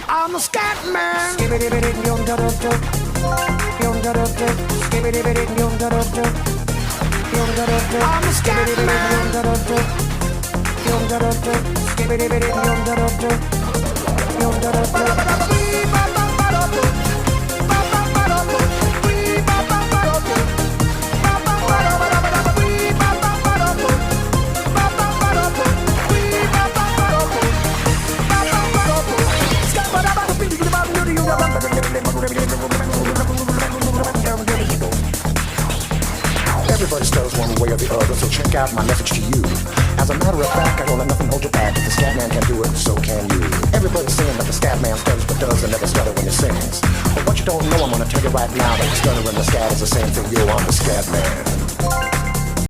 I'm the scat man. I'm the scat Everybody stutters one way or the other, so check out my message to you. As a matter of fact, I don't let nothing hold you back. If the scat man can do it, so can you. Everybody's saying that the scat man stutters but does and never stutter when he sings. But what you don't know, I'm gonna tell you right now that the stutter and the scat is the same thing. Yo, I'm the scat man.